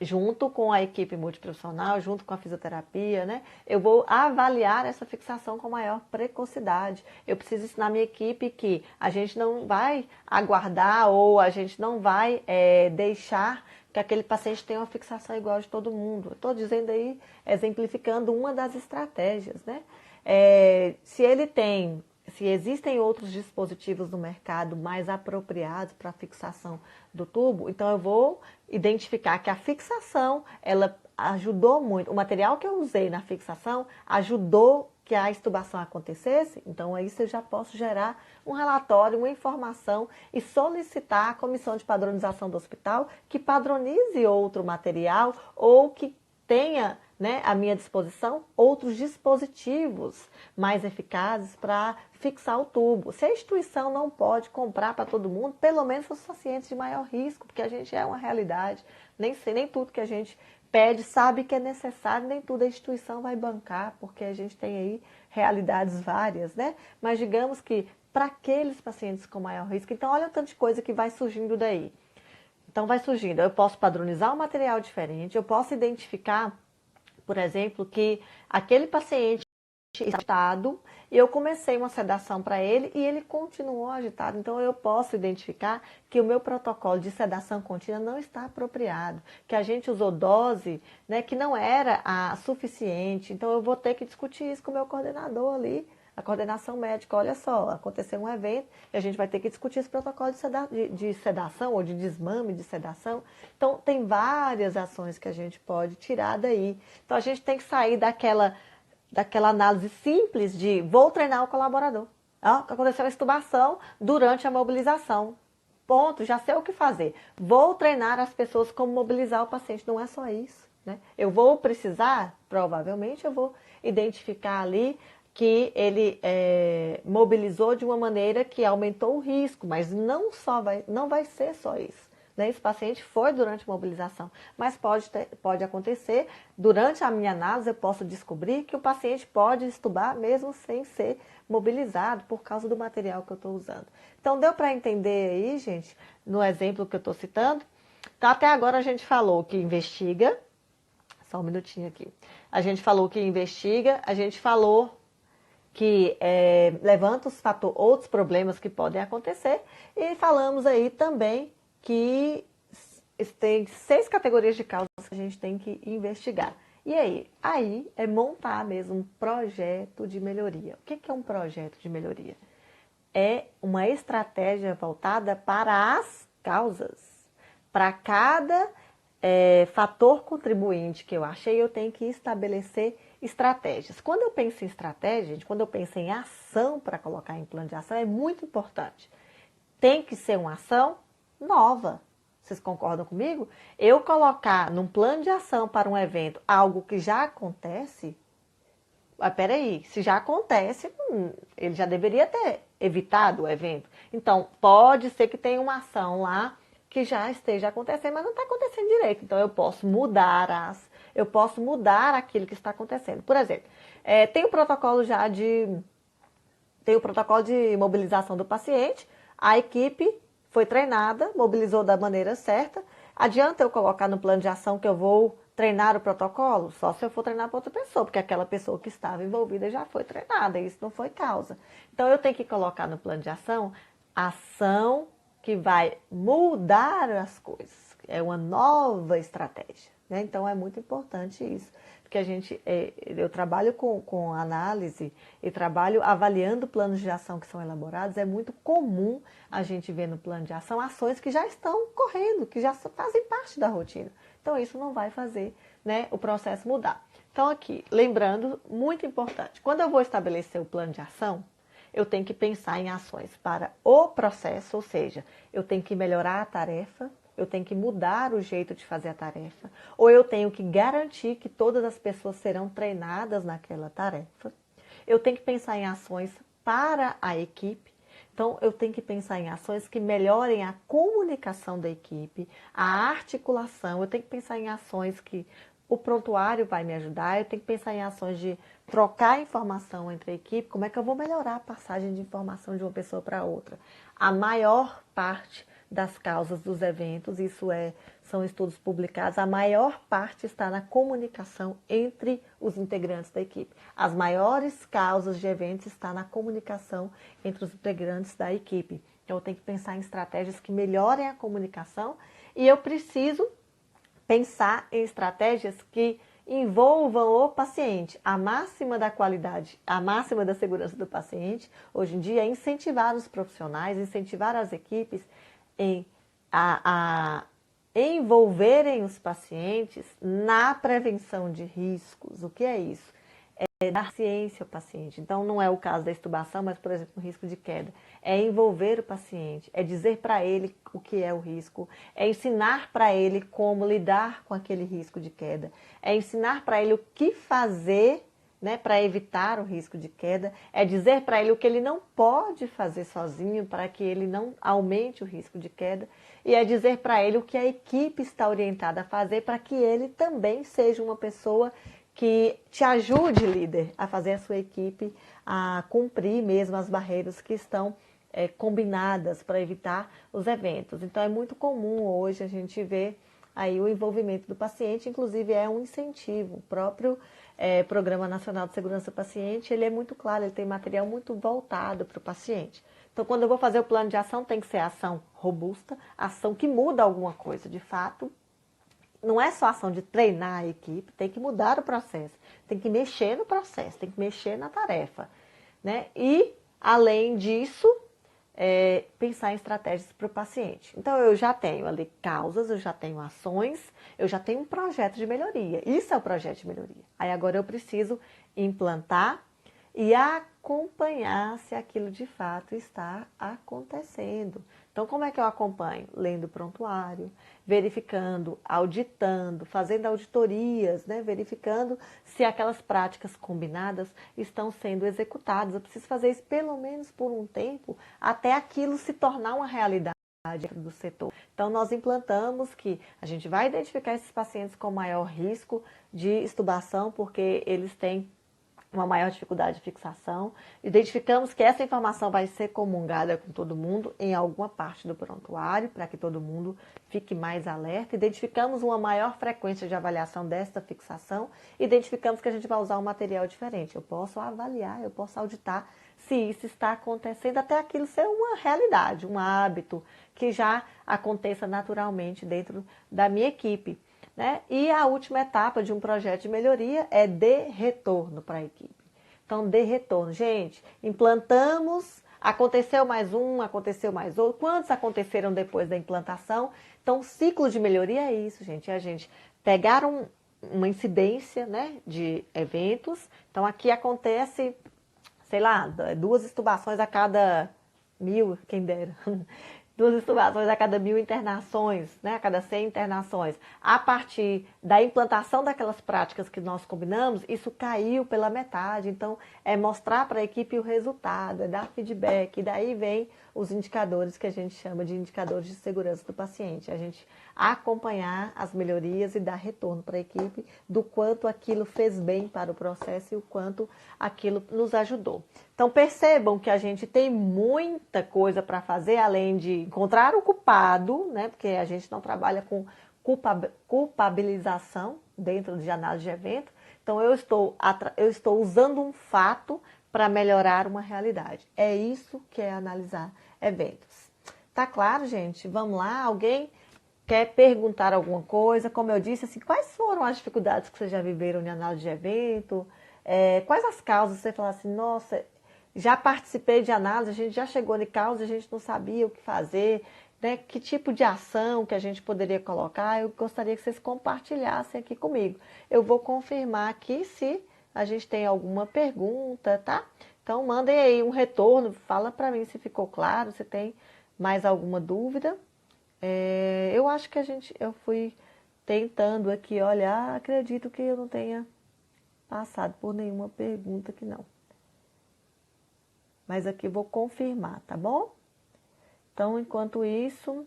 S1: junto com a equipe multiprofissional, junto com a fisioterapia, né? Eu vou avaliar essa fixação com maior precocidade. Eu preciso ensinar a minha equipe que a gente não vai aguardar ou a gente não vai deixar que aquele paciente tenha uma fixação igual de todo mundo. Estou dizendo aí, exemplificando uma das estratégias, né? Se existem outros dispositivos no mercado mais apropriados para a fixação do tubo, então eu vou identificar que a fixação, ela ajudou muito. O material que eu usei na fixação ajudou que a extubação acontecesse, então aí eu já posso gerar um relatório, uma informação e solicitar à comissão de padronização do hospital que padronize outro material ou que tenha, né, à minha disposição outros dispositivos mais eficazes para fixar o tubo. Se a instituição não pode comprar para todo mundo, pelo menos os pacientes de maior risco, porque a gente é uma realidade, nem tudo que a gente pede sabe que é necessário, nem tudo a instituição vai bancar, porque a gente tem aí realidades várias, né? Mas digamos que para aqueles pacientes com maior risco, então olha o tanto de coisa que vai surgindo daí. Então vai surgindo, eu posso padronizar um material diferente, eu posso identificar, por exemplo, que aquele paciente está agitado e eu comecei uma sedação para ele e ele continuou agitado. Então eu posso identificar que o meu protocolo de sedação contínua não está apropriado, que a gente usou dose, né, que não era a suficiente. Então eu vou ter que discutir isso com o meu coordenador ali, a coordenação médica. Olha só, aconteceu um evento e a gente vai ter que discutir esse protocolo de sedação ou de desmame de sedação. Então tem várias ações que a gente pode tirar daí. Então a gente tem que sair daquela análise simples de vou treinar o colaborador. Aconteceu uma extubação durante a mobilização. Ponto, já sei o que fazer. Vou treinar as pessoas como mobilizar o paciente. Não é só isso, né? Eu vou precisar, provavelmente, eu vou identificar ali que ele mobilizou de uma maneira que aumentou o risco, mas não vai ser só isso. Né? Esse paciente foi durante a mobilização, mas pode acontecer, durante a minha análise eu posso descobrir que o paciente pode extubar mesmo sem ser mobilizado por causa do material que eu estou usando. Então deu para entender aí, gente, no exemplo que eu estou citando? Então até agora a gente falou que investiga, só um minutinho aqui, a gente falou que investiga, a gente falou que levanta outros problemas que podem acontecer e falamos aí também que tem 6 categorias de causas que a gente tem que investigar. E aí? Aí é montar mesmo um projeto de melhoria. O que é um projeto de melhoria? É uma estratégia voltada para as causas. Para cada fator contribuinte que eu achei, eu tenho que estabelecer estratégias. Quando eu penso em estratégia, gente, quando eu penso em ação para colocar em plano de ação, é muito importante. Tem que ser uma ação nova. Vocês concordam comigo? Eu colocar num plano de ação para um evento algo que já acontece, peraí, se já acontece, ele já deveria ter evitado o evento. Então, pode ser que tenha uma ação lá que já esteja acontecendo, mas não está acontecendo direito. Então, eu posso mudar aquilo que está acontecendo. Por exemplo, tem o protocolo de mobilização do paciente, a equipe foi treinada, mobilizou da maneira certa. Adianta eu colocar no plano de ação que eu vou treinar o protocolo? Só se eu for treinar para outra pessoa, porque aquela pessoa que estava envolvida já foi treinada, isso não foi causa. Então, eu tenho que colocar no plano de ação ação que vai mudar as coisas. é uma nova estratégia, né? Então é muito importante isso, porque eu trabalho com análise e trabalho avaliando planos de ação que são elaborados. É muito comum a gente ver no plano de ação ações que já estão correndo, que já fazem parte da rotina. Então isso não vai fazer, né, o processo mudar. Então aqui, lembrando, muito importante, quando eu vou estabelecer o plano de ação, eu tenho que pensar em ações para o processo, ou seja, eu tenho que melhorar a tarefa, eu tenho que mudar o jeito de fazer a tarefa, ou eu tenho que garantir que todas as pessoas serão treinadas naquela tarefa. Eu tenho que pensar em ações para a equipe. Então, eu tenho que pensar em ações que melhorem a comunicação da equipe, a articulação. Eu tenho que pensar em ações que o prontuário vai me ajudar. Eu tenho que pensar em ações de trocar informação entre a equipe. Como é que eu vou melhorar a passagem de informação de uma pessoa para outra? A maior parte das causas dos eventos, são estudos publicados, a maior parte está na comunicação entre os integrantes da equipe. As maiores causas de eventos estão na comunicação entre os integrantes da equipe. Então, eu tenho que pensar em estratégias que melhorem a comunicação e eu preciso pensar em estratégias que envolvam o paciente. A máxima da qualidade, a máxima da segurança do paciente, hoje em dia, é incentivar os profissionais, incentivar as equipes a envolverem os pacientes na prevenção de riscos. O que é isso? É dar ciência ao paciente. Então, não é o caso da extubação, mas, por exemplo, o risco de queda. É envolver o paciente, é dizer para ele o que é o risco, é ensinar para ele como lidar com aquele risco de queda, é ensinar para ele o que fazer, né, para evitar o risco de queda, é dizer para ele o que ele não pode fazer sozinho para que ele não aumente o risco de queda, e é dizer para ele o que a equipe está orientada a fazer para que ele também seja uma pessoa que te ajude, líder, a fazer a sua equipe a cumprir mesmo as barreiras que estão combinadas para evitar os eventos. Então, é muito comum hoje a gente ver aí o envolvimento do paciente, inclusive é um incentivo. O próprio Programa Nacional de Segurança do Paciente, ele é muito claro, ele tem material muito voltado para o paciente. Então, quando eu vou fazer o plano de ação, tem que ser ação robusta, ação que muda alguma coisa de fato. Não é só ação de treinar a equipe, tem que mudar o processo, tem que mexer no processo, tem que mexer na tarefa, né? E, além disso, pensar em estratégias para o paciente. Então, eu já tenho ali causas, eu já tenho ações, eu já tenho um projeto de melhoria. Isso é o projeto de melhoria. Aí, agora eu preciso implantar e acompanhar se aquilo de fato está acontecendo. Então, como é que eu acompanho? Lendo o prontuário, verificando, auditando, fazendo auditorias, né? Verificando se aquelas práticas combinadas estão sendo executadas. Eu preciso fazer isso pelo menos por um tempo, até aquilo se tornar uma realidade dentro do setor. Então, nós implantamos que a gente vai identificar esses pacientes com maior risco de extubação, porque eles têm uma maior dificuldade de fixação. Identificamos que essa informação vai ser comungada com todo mundo em alguma parte do prontuário, para que todo mundo fique mais alerta. Identificamos uma maior frequência de avaliação desta fixação. Identificamos que a gente vai usar um material diferente. Eu posso avaliar, eu posso auditar se isso está acontecendo, até aquilo ser uma realidade, um hábito que já aconteça naturalmente dentro da minha equipe. Né? E a última etapa de um projeto de melhoria é de retorno para a equipe. Então, de retorno. Gente, implantamos, aconteceu mais um, aconteceu mais outro. Quantos aconteceram depois da implantação? Então, o ciclo de melhoria é isso, gente. É a gente pegar uma incidência, né, de eventos. Então, aqui acontece, sei lá, 2 extubações a cada 1000, quem dera. 2 extubações a cada 1000 internações, né? A cada 100 internações. A partir da implantação daquelas práticas que nós combinamos, isso caiu pela metade. Então, é mostrar para a equipe o resultado, é dar feedback. E daí vem os indicadores que a gente chama de indicadores de segurança do paciente. A gente acompanhar as melhorias e dar retorno para a equipe do quanto aquilo fez bem para o processo e o quanto aquilo nos ajudou. Então, percebam que a gente tem muita coisa para fazer, além de encontrar o culpado, né? Porque a gente não trabalha com culpabilização dentro de análise de evento. Então, eu estou usando um fato para melhorar uma realidade. É isso que é analisar eventos. Tá claro, gente? Vamos lá? Alguém quer perguntar alguma coisa, como eu disse, assim, quais foram as dificuldades que vocês já viveram em análise de evento? Quais as causas? Você fala assim, nossa, já participei de análise, a gente já chegou em causa, a gente não sabia o que fazer, né? Que tipo de ação que a gente poderia colocar? Eu gostaria que vocês compartilhassem aqui comigo. Eu vou confirmar aqui se a gente tem alguma pergunta, tá? Então, mandem aí um retorno, fala para mim se ficou claro, se tem mais alguma dúvida. Eu acho que eu fui tentando aqui olhar, acredito que eu não tenha passado por nenhuma pergunta que não. Mas aqui vou confirmar, tá bom? Então, enquanto isso,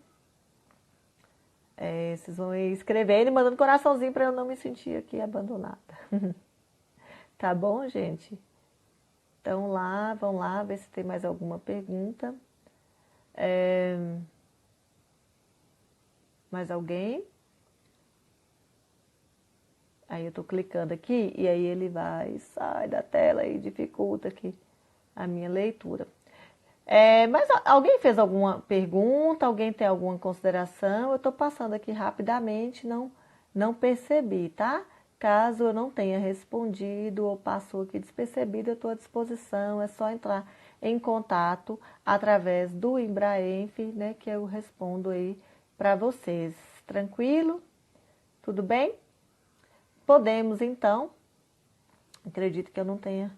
S1: vocês vão ir escrevendo e mandando coraçãozinho para eu não me sentir aqui abandonada. Tá bom, gente? Então, vão lá, ver se tem mais alguma pergunta. Mais alguém? Aí eu tô clicando aqui e aí ele sai da tela e dificulta aqui a minha leitura. Mas alguém fez alguma pergunta? Alguém tem alguma consideração? Eu estou passando aqui rapidamente, não percebi, tá? Caso eu não tenha respondido ou passou aqui despercebido, eu estou à disposição. É só entrar em contato através do Embraenf, né? Que eu respondo aí para vocês. Tranquilo? Tudo bem? Podemos então. Acredito que eu não tenha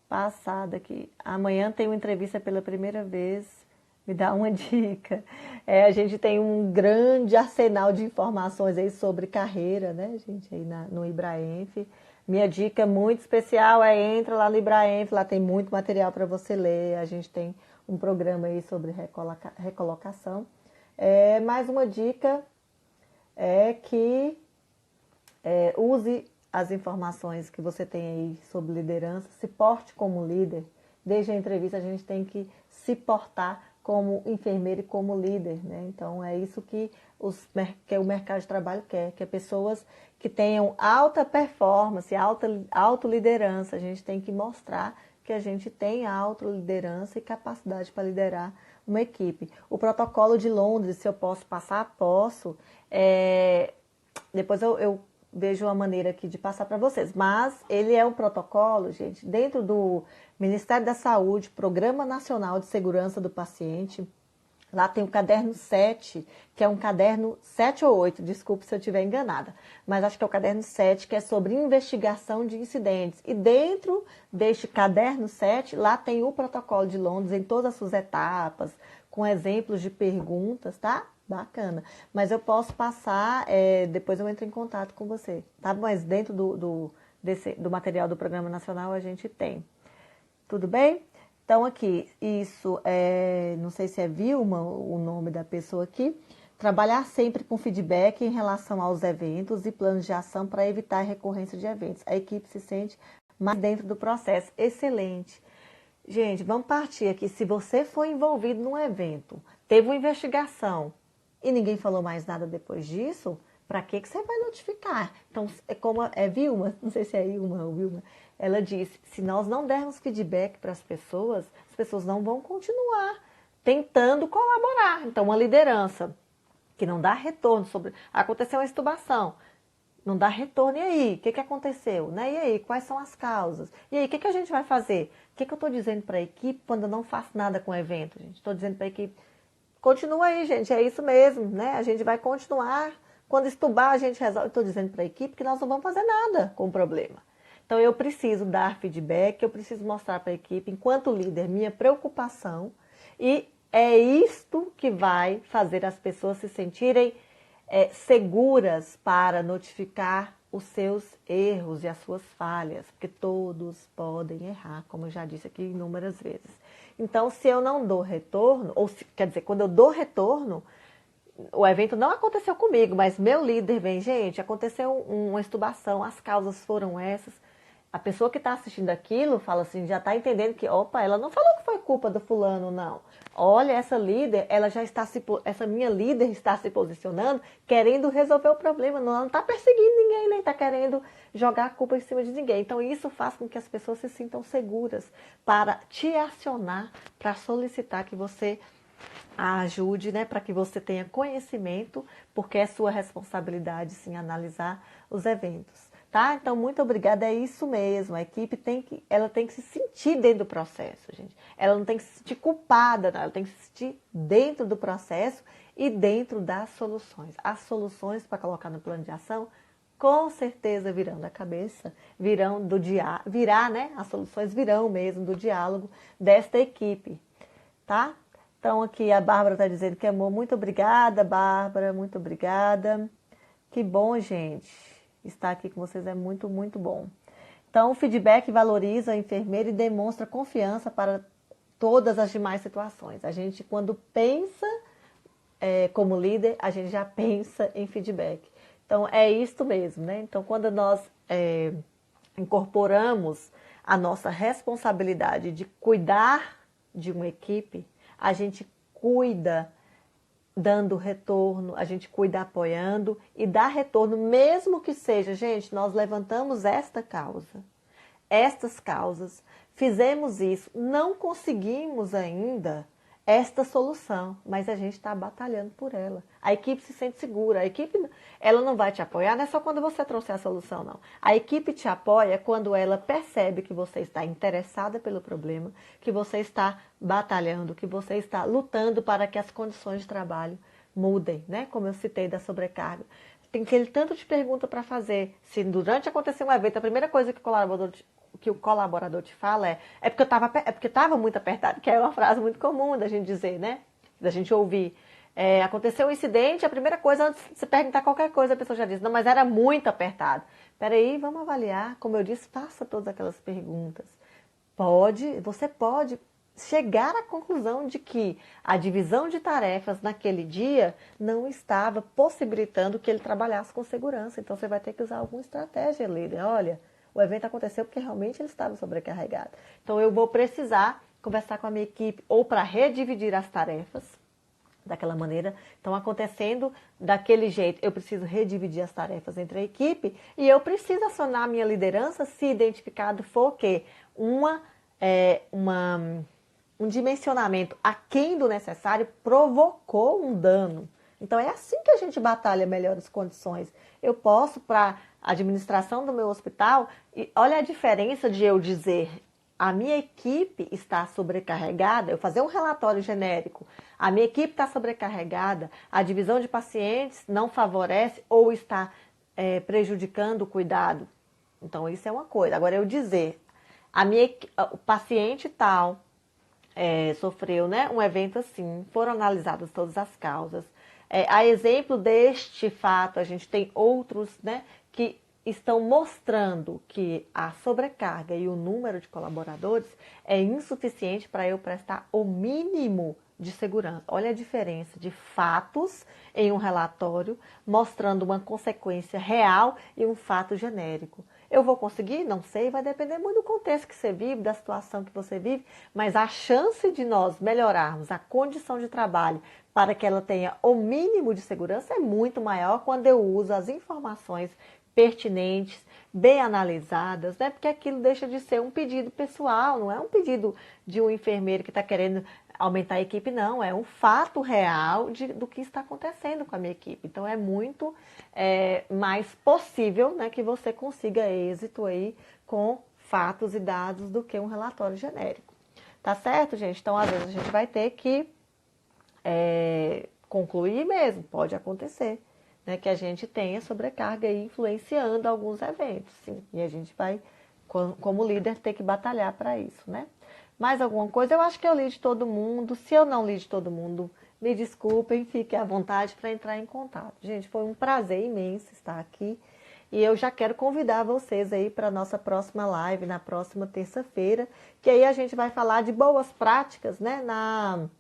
S1: passada aqui. Amanhã tem uma entrevista pela primeira vez. Me dá uma dica. A gente tem um grande arsenal de informações aí sobre carreira, né, gente, aí no Ibraenf. Minha dica muito especial entra lá no Ibraenf, lá tem muito material para você ler. A gente tem um programa aí sobre recolocação. Mais uma dica é que use as informações que você tem aí sobre liderança, se porte como líder. Desde a entrevista a gente tem que se portar como enfermeiro e como líder, né? Então é isso que o mercado de trabalho quer, que é pessoas que tenham alta performance, alta liderança. A gente tem que mostrar que a gente tem alta liderança e capacidade para liderar uma equipe. O protocolo de Londres, se eu posso passar, posso. Depois eu vejo uma maneira aqui de passar para vocês. Mas ele é um protocolo, gente, dentro do Ministério da Saúde, Programa Nacional de Segurança do Paciente. Lá tem o caderno 7, que é um caderno 7 ou 8, desculpe se eu estiver enganada, mas acho que é o caderno 7, que é sobre investigação de incidentes. E dentro deste caderno 7, lá tem o protocolo de Londres em todas as suas etapas, com exemplos de perguntas, tá? Bacana. Mas eu posso passar, depois eu entro em contato com você, tá? Mas dentro do material do Programa Nacional a gente tem. Tudo bem? Então aqui, isso não sei se é Vilma o nome da pessoa aqui. Trabalhar sempre com feedback em relação aos eventos e planos de ação para evitar a recorrência de eventos. A equipe se sente mais dentro do processo. Excelente. Gente, vamos partir aqui. Se você foi envolvido num evento, teve uma investigação e ninguém falou mais nada depois disso, para que você vai notificar? Então, como é Vilma, não sei se é Ilma ou Vilma, ela disse, se nós não dermos feedback para as pessoas não vão continuar tentando colaborar. Então, uma liderança que não dá retorno sobre... Aconteceu uma extubação, não dá retorno, e aí? O que aconteceu? Né? E aí? Quais são as causas? E aí? O que a gente vai fazer? O que eu estou dizendo para a equipe quando eu não faço nada com o evento? Estou dizendo para a equipe, continua aí, gente, é isso mesmo, né? A gente vai continuar. Quando estubar, a gente resolve. Estou dizendo para a equipe que nós não vamos fazer nada com o problema. Então, eu preciso dar feedback, eu preciso mostrar para a equipe, enquanto líder, minha preocupação. E é isto que vai fazer as pessoas se sentirem seguras para notificar os seus erros e as suas falhas, porque todos podem errar, como eu já disse aqui inúmeras vezes. Então, se eu não dou retorno, quer dizer, quando eu dou retorno, o evento não aconteceu comigo, mas meu líder vem, gente, aconteceu uma extubação, as causas foram essas. A pessoa que está assistindo aquilo fala assim, já está entendendo que, opa, ela não falou que foi culpa do fulano, não. Olha, essa líder, essa minha líder está se posicionando, querendo resolver o problema, não está perseguindo ninguém, nem está querendo jogar a culpa em cima de ninguém. Então, isso faz com que as pessoas se sintam seguras para te acionar, para solicitar que você ajude, né, para que você tenha conhecimento, porque é sua responsabilidade, sim, analisar os eventos, tá? Então, muito obrigada, é isso mesmo, a equipe ela tem que se sentir dentro do processo, gente. Ela não tem que se sentir culpada, não, ela tem que se sentir dentro do processo e dentro das soluções. As soluções para colocar no plano de ação, com certeza virão da cabeça, virão do diálogo, né? As soluções virão mesmo do diálogo desta equipe, tá? Então aqui a Bárbara está dizendo que amor. Muito obrigada, Bárbara, muito obrigada. Que bom, gente. Estar aqui com vocês é muito, muito bom. Então o feedback valoriza a enfermeira e demonstra confiança para todas as demais situações. A gente, quando pensa como líder, a gente já pensa em feedback. Então é isto mesmo, né? Então quando nós incorporamos a nossa responsabilidade de cuidar de uma equipe, a gente cuida dando retorno, a gente cuida apoiando e dá retorno, mesmo que seja, gente, nós levantamos esta causa, estas causas, fizemos isso, não conseguimos ainda esta solução, mas a gente está batalhando por ela. A equipe se sente segura, a equipe ela não vai te apoiar, não é só quando você trouxer a solução, não. A equipe te apoia quando ela percebe que você está interessada pelo problema, que você está batalhando, que você está lutando para que as condições de trabalho mudem, né? Como eu citei da sobrecarga. Tem aquele tanto de pergunta para fazer. Se durante acontecer um evento, a primeira coisa que o colaborador te fala é porque estava muito apertado, que é uma frase muito comum da gente dizer, né? Da gente ouvir. Aconteceu um incidente, a primeira coisa, antes de se perguntar qualquer coisa, a pessoa já diz, não, mas era muito apertado. Peraí, vamos avaliar. Como eu disse, faça todas aquelas perguntas. Você pode chegar à conclusão de que a divisão de tarefas naquele dia não estava possibilitando que ele trabalhasse com segurança. Então, você vai ter que usar alguma estratégia, líder. Olha, o evento aconteceu porque realmente ele estava sobrecarregado. Então, eu vou precisar conversar com a minha equipe ou para redividir as tarefas daquela maneira. Então, acontecendo daquele jeito, eu preciso redividir as tarefas entre a equipe e eu preciso acionar a minha liderança se identificado for que um dimensionamento aquém do necessário provocou um dano. Então, é assim que a gente batalha melhores condições. Eu posso, para a administração do meu hospital, e olha a diferença de eu dizer a minha equipe está sobrecarregada, eu fazer um relatório genérico, a minha equipe está sobrecarregada, a divisão de pacientes não favorece ou está prejudicando o cuidado. Então, isso é uma coisa. Agora, eu dizer, o paciente tal sofreu, né, um evento assim, foram analisadas todas as causas. A exemplo deste fato, a gente tem outros, né, que estão mostrando que a sobrecarga e o número de colaboradores é insuficiente para eu prestar o mínimo de segurança. Olha a diferença de fatos em um relatório mostrando uma consequência real e um fato genérico. Eu vou conseguir? Não sei, vai depender muito do contexto que você vive, da situação que você vive, mas a chance de nós melhorarmos a condição de trabalho para que ela tenha o mínimo de segurança é muito maior quando eu uso as informações pertinentes, bem analisadas, né? Porque aquilo deixa de ser um pedido pessoal, não é um pedido de um enfermeiro que está querendo aumentar a equipe, não. É um fato real do que está acontecendo com a minha equipe. Então, é muito mais possível, né, que você consiga êxito aí com fatos e dados do que um relatório genérico. Tá certo, gente? Então, às vezes, a gente vai ter que concluir mesmo, pode acontecer. Né, que a gente tenha sobrecarga aí influenciando alguns eventos, sim. E a gente vai, como líder, ter que batalhar para isso, né? Mais alguma coisa? Eu acho que eu li de todo mundo. Se eu não li de todo mundo, me desculpem, fiquem à vontade para entrar em contato. Gente, foi um prazer imenso estar aqui. E eu já quero convidar vocês aí para a nossa próxima live, na próxima terça-feira, que aí a gente vai falar de boas práticas, né, na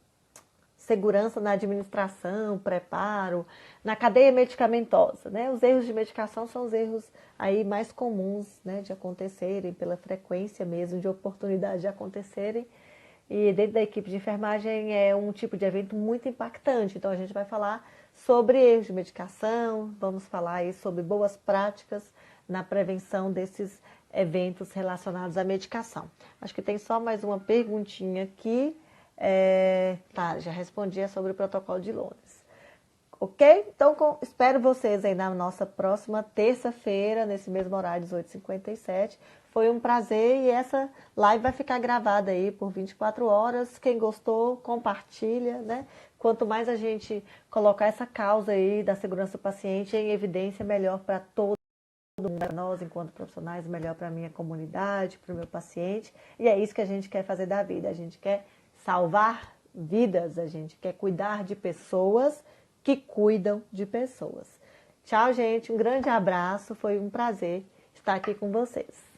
S1: segurança na administração, preparo, na cadeia medicamentosa, né? Os erros de medicação são os erros aí mais comuns, né, de acontecerem, pela frequência mesmo de oportunidade de acontecerem. E dentro da equipe de enfermagem é um tipo de evento muito impactante. Então a gente vai falar sobre erros de medicação, vamos falar aí sobre boas práticas na prevenção desses eventos relacionados à medicação. Acho que tem só mais uma perguntinha aqui. Tá, já respondi sobre o protocolo de Londres. Ok? Então, espero vocês aí na nossa próxima terça-feira, nesse mesmo horário, 18h57. Foi um prazer e essa live vai ficar gravada aí por 24 horas. Quem gostou, compartilha, né? Quanto mais a gente colocar essa causa aí da segurança do paciente em evidência, melhor para todos, para nós enquanto profissionais, melhor para a minha comunidade, para o meu paciente. E é isso que a gente quer fazer da vida. A gente quer salvar vidas, a gente quer cuidar de pessoas que cuidam de pessoas. Tchau, gente. Um grande abraço. Foi um prazer estar aqui com vocês.